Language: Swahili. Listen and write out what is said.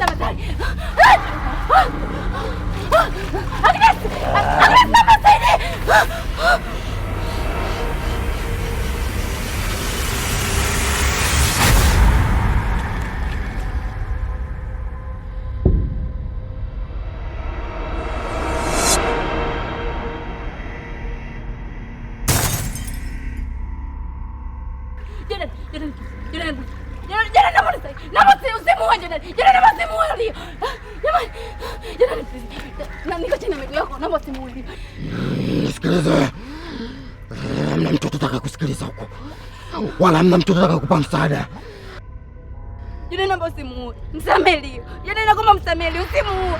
tafadhali. Agnes! Agnes, tafadhali! Nisikilize, hamna mtu atataka kusikiliza huko, wala hamna mtu atataka kukupa msaada. Naomba usimuue, msamehe Lio. Naomba msamehe Lio, usimuue.